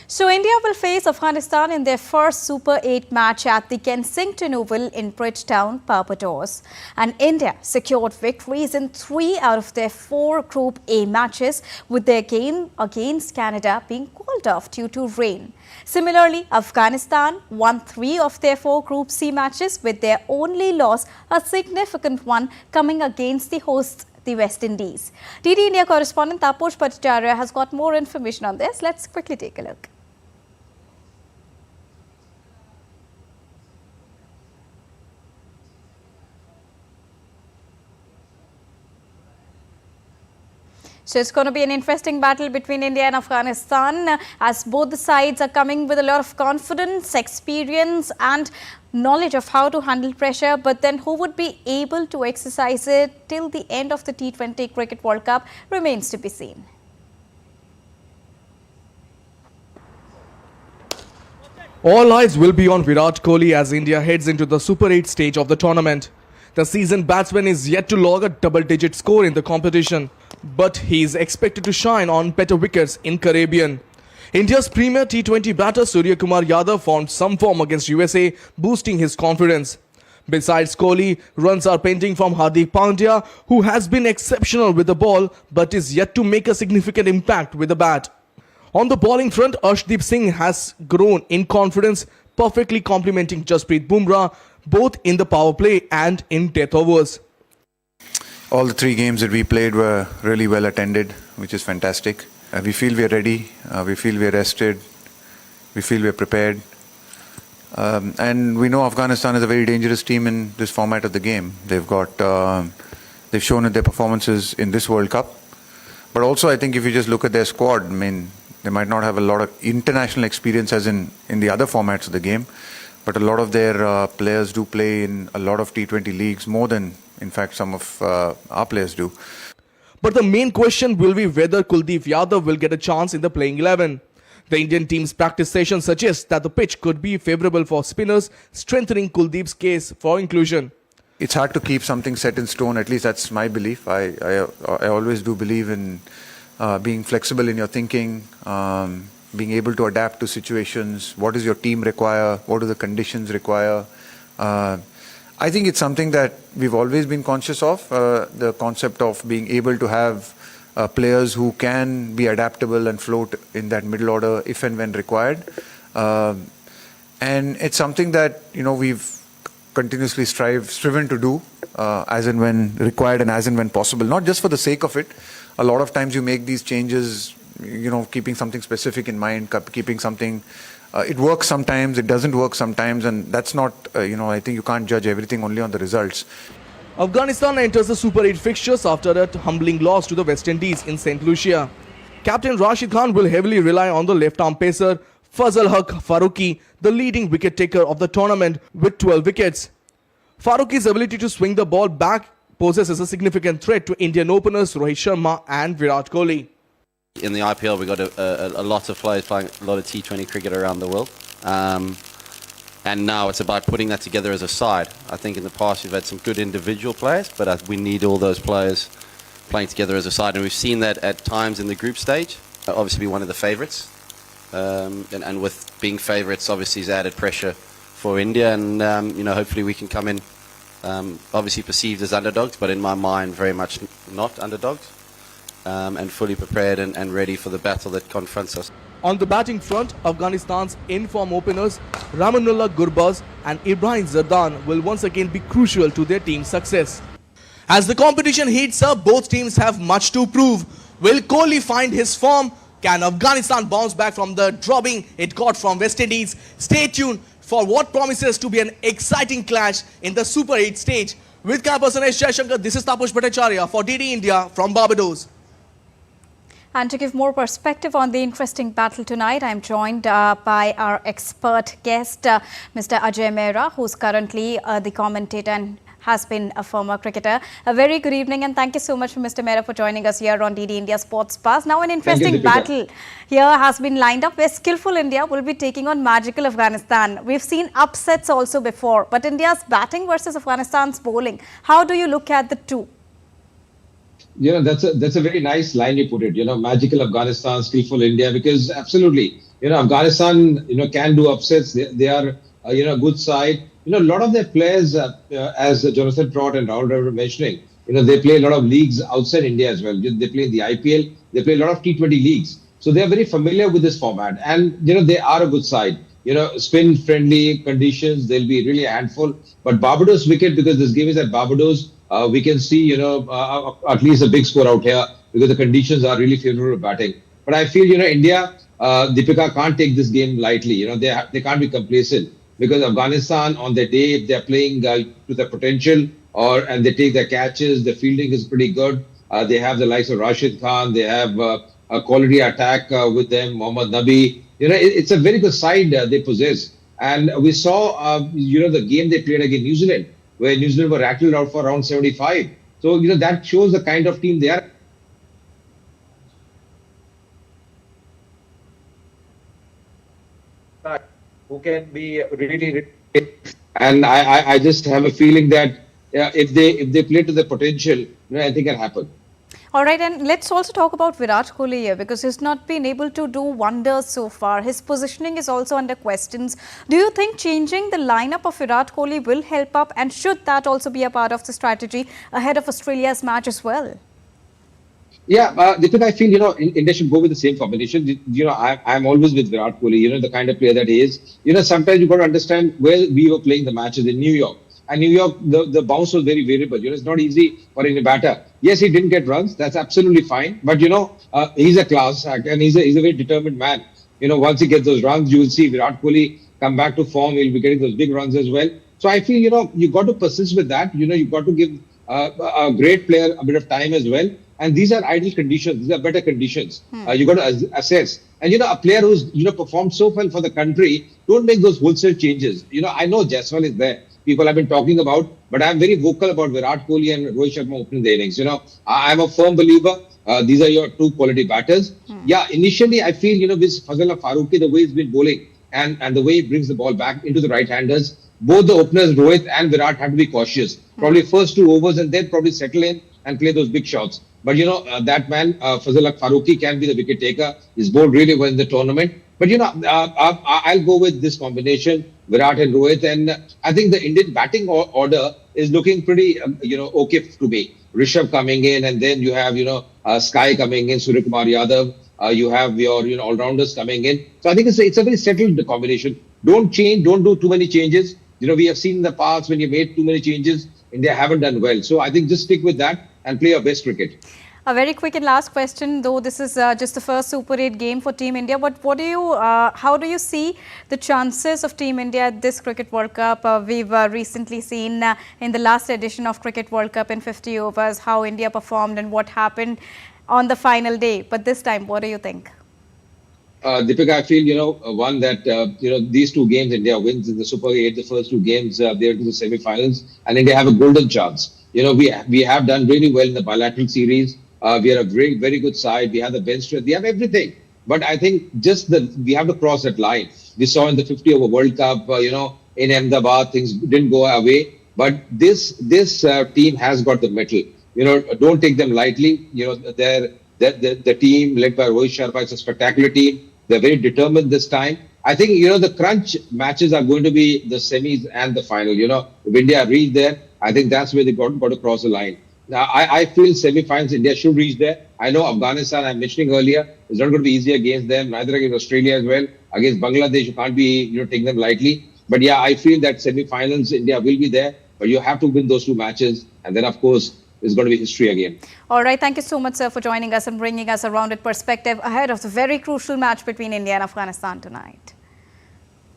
So India will face Afghanistan in their first Super 8 match at the Kensington Oval in Bridgetown, Barbados. And India secured victories in 3 out of their 4 Group A matches, with their game against Canada being called off due to rain. Similarly, Afghanistan won 3 of their 4 Group C matches, with their only loss, a significant one, coming against the hosts, the West Indies. DD India correspondent Taposh Bhattacharya has got more information on this. Let's quickly take a look. So it's going to be an interesting battle between India and Afghanistan, as both the sides are coming with a lot of confidence, experience and knowledge of how to handle pressure. But then who would be able to exercise it till the end of the T20 Cricket World Cup remains to be seen. All eyes will be on Virat Kohli as India heads into the Super 8 stage of the tournament. The seasoned batsman is yet to log a double-digit score in the competition, but he is expected to shine on better wickets in Caribbean. India's premier T20 batter Surya Kumar Yadav found some form against USA, boosting his confidence. Besides Kohli, runs are pending from Hardik Pandya, who has been exceptional with the ball but is yet to make a significant impact with the bat. On the bowling front, Arshdeep Singh has grown in confidence, perfectly complementing Jasprit Bumrah both in the power play and in death overs. All the 3 games that we played were really well attended, which is fantastic. We feel we are ready, we feel we are rested, we feel we are prepared. And we know Afghanistan is a very dangerous team in this format of the game. They've shown in their performances in this World Cup. But also I think if you just look at their squad, I mean, they might not have a lot of international experience as in the other formats of the game. But a lot of their players do play in a lot of T20 leagues, more than, in fact, some of our players do. But the main question will be whether Kuldeep Yadav will get a chance in the playing 11. The Indian team's practice session suggests that the pitch could be favourable for spinners, strengthening Kuldeep's case for inclusion. It's hard to keep something set in stone, at least that's my belief. I always do believe in being flexible in your thinking, being able to adapt to situations. What does your team require? What do the conditions require? I think it's something that we've always been conscious of, the concept of being able to have players who can be adaptable and float in that middle order if and when required. And it's something that, you know, we've continuously striven to do as and when required and as and when possible, not just for the sake of it. A lot of times you make these changes, you know, keeping something specific in mind, keeping something, it works sometimes, it doesn't work sometimes, and that's not, you know, I think you can't judge everything only on the results. Afghanistan enters the Super 8 fixtures after a humbling loss to the West Indies in St. Lucia. Captain Rashid Khan will heavily rely on the left-arm pacer Fazal Haq Farooqi, the leading wicket-taker of the tournament with 12 wickets. Farooqi's ability to swing the ball back poses a significant threat to Indian openers Rohit Sharma and Virat Kohli. In the IPL, we've got a lot of players playing a lot of T20 cricket around the world. And now it's about putting that together as a side. I think in the past we've had some good individual players, but we need all those players playing together as a side. And we've seen that at times in the group stage. Obviously, be one of the favourites. And with being favourites, obviously, is added pressure for India. And, you know, hopefully we can come in, obviously perceived as underdogs, but in my mind, very much not underdogs. And fully prepared and ready for the battle that confronts us. On the batting front, Afghanistan's in-form openers Ramanullah Gurbaz and Ibrahim Zardan will once again be crucial to their team's success. As the competition heats up, both teams have much to prove. Will Kohli find his form? Can Afghanistan bounce back from the drubbing it got from West Indies? Stay tuned for what promises to be an exciting clash in the Super 8 stage. With camera person S. Shankar, this is Taposh Bhattacharya for DD India from Barbados. And to give more perspective on the interesting battle tonight, I'm joined by our expert guest, Mr. Ajay Mehra, who's currently the commentator and has been a former cricketer. A very good evening and thank you so much, Mr. Mehra, for joining us here on DD India Sports Pass. Now an interesting battle here has been lined up where skillful India will be taking on magical Afghanistan. We've seen upsets also before, but India's batting versus Afghanistan's bowling. How do you look at the two? You know, that's a very nice line you put it, you know, magical Afghanistan, skillful India, because absolutely, Afghanistan, can do upsets. They are, a good side. A lot of their players, as Jonathan Trott and Rahul Dravid were mentioning, they play a lot of leagues outside India as well. They play the IPL. They play a lot of T20 leagues. So they are very familiar with this format. And, they are a good side. Spin-friendly conditions, they'll be really a handful. But Barbados wicket, because this game is at Barbados, we can see, at least a big score out here because the conditions are really favorable batting. But I feel, India, Deepika can't take this game lightly. They can't be complacent because Afghanistan on their day, if they're playing to their potential and they take their catches, the fielding is pretty good. They have the likes of Rashid Khan. They have a quality attack with them, Mohammad Nabi. It's a very good side they possess. And we saw, the game they played against New Zealand, where New Zealand were rattled out for around 75. So, that shows the kind of team they are. Who can be really, and I just have a feeling that if they play to their potential, anything can happen. All right, and let's also talk about Virat Kohli here because he's not been able to do wonders so far. His positioning is also under questions. Do you think changing the lineup of Virat Kohli will help up, and should that also be a part of the strategy ahead of Australia's match as well? Yeah, Deepika, I feel, India should go with the same combination. I'm always with Virat Kohli, the kind of player that he is. Sometimes you've got to understand where we were playing the matches in New York. And New York, the bounce was very variable. It's not easy for any batter. Yes, he didn't get runs. That's absolutely fine. But, he's a class act and he's a very determined man. Once he gets those runs, you will see Virat Kohli come back to form. He'll be getting those big runs as well. So I feel, you've got to persist with that. You've got to give a great player a bit of time as well. And these are ideal conditions. These are better conditions. You've got to assess. And, a player who's, performed so well for the country, don't make those wholesale changes. I know Jaiswal is there. People have been talking about, but I'm very vocal about Virat Kohli and Rohit Sharma opening the innings. I'm a firm believer. These are your two quality batters. Yeah, initially I feel, with Fazal Farooqi, the way he's been bowling and the way he brings the ball back into the right-handers, both the openers, Rohit and Virat, have to be cautious. Probably first 2 overs and then probably settle in and play those big shots. But, that man, Fazal Farooqi, can be the wicket taker. He's bowled really well in the tournament. But, I'll go with this combination, Virat and Rohit. And I think the Indian batting order is looking pretty, okay to me. Rishabh coming in, and then you have, Sky coming in, Surya Kumar Yadav. You have your, all-rounders coming in. So I think it's a very settled combination. Don't change. Don't do too many changes. We have seen in the past when you made too many changes, India haven't done well. So I think just stick with that and play your best cricket. A very quick and last question, though this is just the first Super 8 game for Team India. But how do you see the chances of Team India at this Cricket World Cup? We've recently seen in the last edition of Cricket World Cup in 50 overs how India performed and what happened on the final day. But this time, what do you think? Deepika, I feel, one that, these 2 games India wins in the Super 8, the first 2 games, they're to the semi-finals, and India have a golden chance. We have done really well in the bilateral series. We are a very, very good side. We have the bench strength. We have everything. But I think we have to cross that line. We saw in the 50-over World Cup, in Ahmedabad, things didn't go our way. But this team has got the mettle. Don't take them lightly. The team led by Rohit Sharma is a spectacular team. They're very determined this time. I think, the crunch matches are going to be the semis and the final. If India reach there, I think that's where they got to cross the line. Now, I feel semi-finals, India should reach there. I know Afghanistan, I'm mentioning earlier, is not going to be easy against them, neither against Australia as well. Against Bangladesh, you can't be, taking them lightly. But yeah, I feel that semi-finals, India will be there. But you have to win those 2 matches. And then, of course, it's going to be history again. All right. Thank you so much, sir, for joining us and bringing us a rounded perspective ahead of the very crucial match between India and Afghanistan tonight.